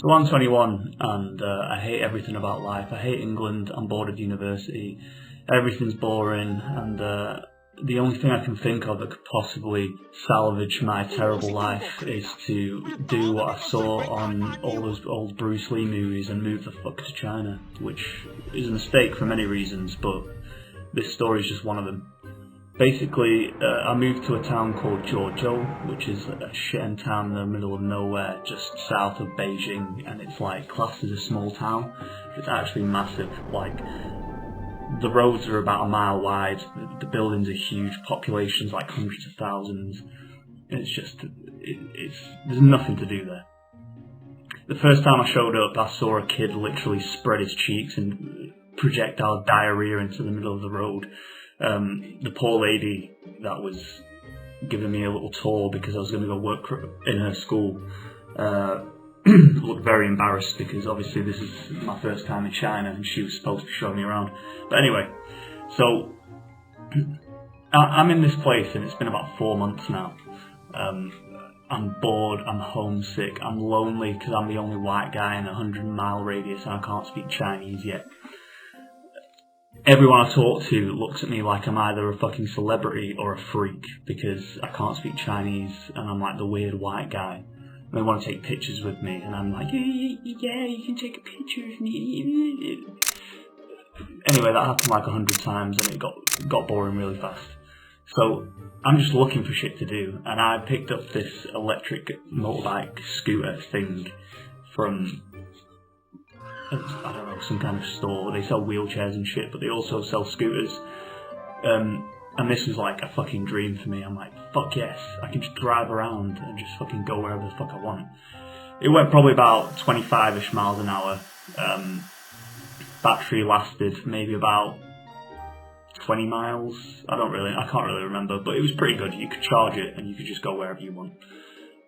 So I'm 21 and I hate everything about life. I hate England. I'm bored of university. Everything's boring, and the only thing I can think of that could possibly salvage my terrible life is to do what I saw on all those old Bruce Lee movies and move the fuck to China, which is a mistake for many reasons, but this story is just one of them. Basically, I moved to a town called Zhuozhou, which is a shitty town in the middle of nowhere, just south of Beijing, and it's like classed as a small town. It's actually massive. Like, the roads are about a mile wide, the buildings are huge, populations like hundreds of thousands. It's just, there's nothing to do there. The first time I showed up, I saw a kid literally spread his cheeks and projectile diarrhea into the middle of the road. The poor lady that was giving me a little tour because I was going to go work in her school looked very embarrassed because obviously this is my first time in China and she was supposed to show me around. But anyway, so I'm in this place and it's been about 4 months now. I'm bored, I'm homesick, I'm lonely because I'm the only white guy in a 100-mile radius and I can't speak Chinese yet. Everyone I talk to looks at me like I'm either a fucking celebrity or a freak because I can't speak Chinese and I'm like the weird white guy. They want to take pictures with me and I'm like, yeah, you can take a picture of me. Anyway, that happened like 100 times and it got boring really fast. So I'm just looking for shit to do, and I picked up this electric motorbike scooter thing from, I don't know, some kind of store. They sell wheelchairs and shit, but they also sell scooters. And this was like a fucking dream for me. I'm like, fuck yes, I can just drive around and just fucking go wherever the fuck I want. It went probably about 25-ish miles an hour. Battery lasted maybe about 20 miles. I can't really remember, but it was pretty good. You could charge it and you could just go wherever you want.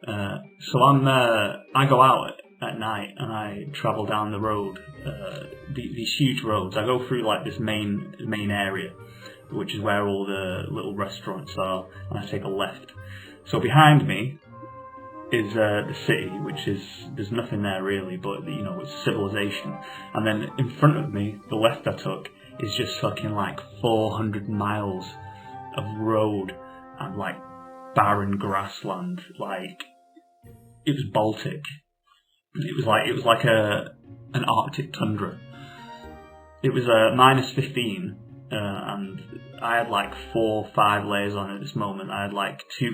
So I go out at night and I travel down the road, these huge roads. I go through like this main area, which is where all the little restaurants are, and I take a left. So behind me is the city, which is, there's nothing there really, but you know, it's civilization. And then in front of me, the left I took, is just fucking like 400 miles of road and like barren grassland. Like, it was Baltic. It was like an Arctic tundra. It was -15, and I had like 4 or 5 layers on at this moment. I had like two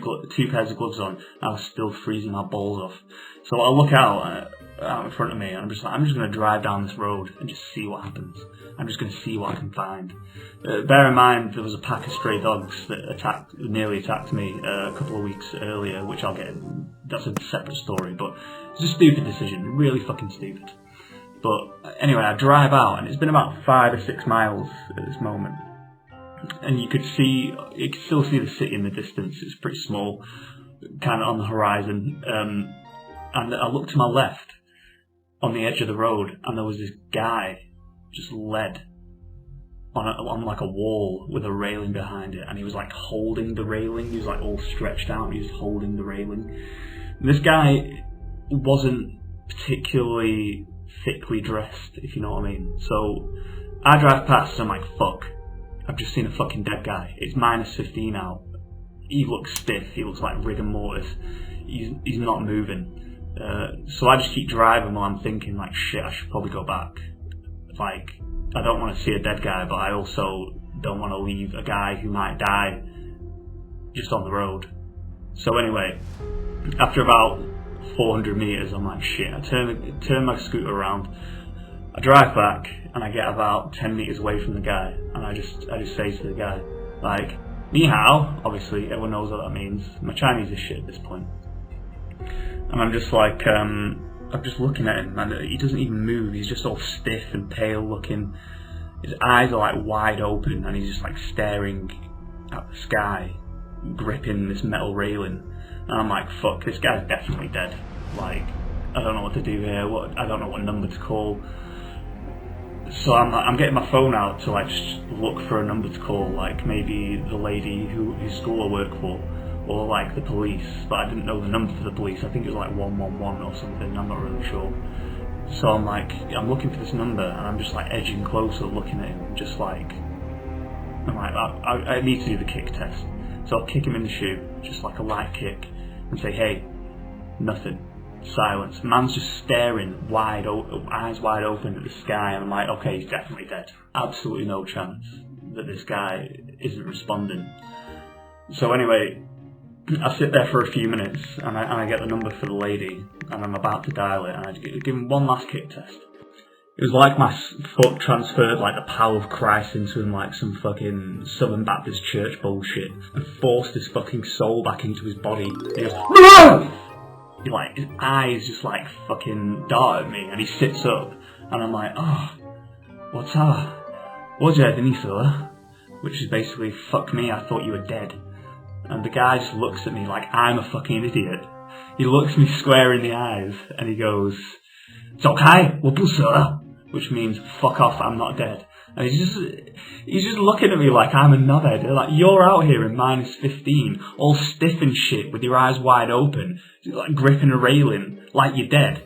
pairs of gloves on. I was still freezing my balls off. So I look out in front of me, and I'm just going to drive down this road and just see what happens. I'm just going to see what I can find. Bear in mind, there was a pack of stray dogs that nearly attacked me a couple of weeks earlier, which I'll get. That's a separate story, but it's a stupid decision, really fucking stupid. But anyway, I drive out, and it's been about 5 or 6 miles at this moment, and you could still see the city in the distance. It's pretty small, kind of on the horizon. And I looked to my left on the edge of the road, and there was this guy just led on like a wall with a railing behind it, and he was like holding the railing. He was like all stretched out, and he was holding the railing. And this guy wasn't particularly thickly dressed, if you know what I mean. So I drive past, and I'm like, fuck, I've just seen a fucking dead guy. It's -15 out. He looks stiff. He looks like rigor mortis. He's not moving. So I just keep driving while I'm thinking, like, shit, I should probably go back. Like, I don't want to see a dead guy, but I also don't want to leave a guy who might die just on the road. So anyway, after about 400 meters, I'm like, shit, I turn my scooter around, I drive back, and I get about 10 meters away from the guy, and I just say to the guy, like, ni hao, obviously, everyone knows what that means. My Chinese is shit at this point. And I'm just like, I'm just looking at him, and he doesn't even move. He's just all stiff and pale looking. His eyes are like wide open, and he's just like staring at the sky, gripping this metal railing. And I'm like, fuck, this guy's definitely dead. Like, I don't know what to do here. I don't know what number to call. So I'm getting my phone out to like just look for a number to call, like maybe the lady whose school I work for, or like the police, but I didn't know the number for the police. I think it was like 111 or something, I'm not really sure. So I'm looking for this number, and I'm just like edging closer, looking at him, just like, I need to do the kick test. So I'll kick him in the shoe, just like a light kick, and say, hey, nothing. Silence. Man's just staring eyes wide open at the sky, and I'm like, okay, he's definitely dead. Absolutely no chance that this guy isn't responding. So anyway, I sit there for a few minutes, and I get the number for the lady, and I'm about to dial it, and I give him one last kick test. It was like my foot transferred like the power of Christ into him, like some fucking Southern Baptist church bullshit, and forced his fucking soul back into his body. And he goes, no! Like, his eyes just like fucking dart at me, and he sits up, and I'm like, oh, what's up? What's your Denise? Which is basically, fuck me, I thought you were dead. And the guy just looks at me like I'm a fucking idiot. He looks me square in the eyes, and he goes, it's okay, we'll do sir. Which means, fuck off, I'm not dead. And he's just looking at me like I'm a knobhead. Like, you're out here in -15, all stiff and shit, with your eyes wide open, like gripping a railing, like you're dead.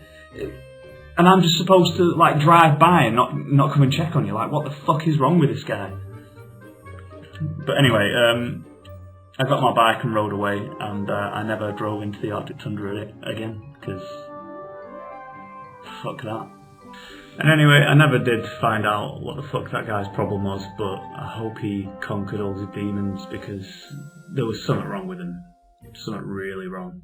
And I'm just supposed to like drive by and not come and check on you. Like, what the fuck is wrong with this guy? But anyway, I got my bike and rode away, and I never drove into the Arctic Tundra again, because fuck that. And anyway, I never did find out what the fuck that guy's problem was, but I hope he conquered all his demons, because there was something wrong with him. Something really wrong.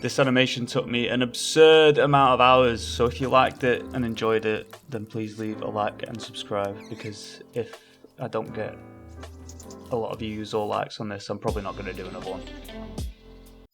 This animation took me an absurd amount of hours, so if you liked it and enjoyed it, then please leave a like and subscribe, because if I don't get a lot of views or likes on this, I'm probably not going to do another one.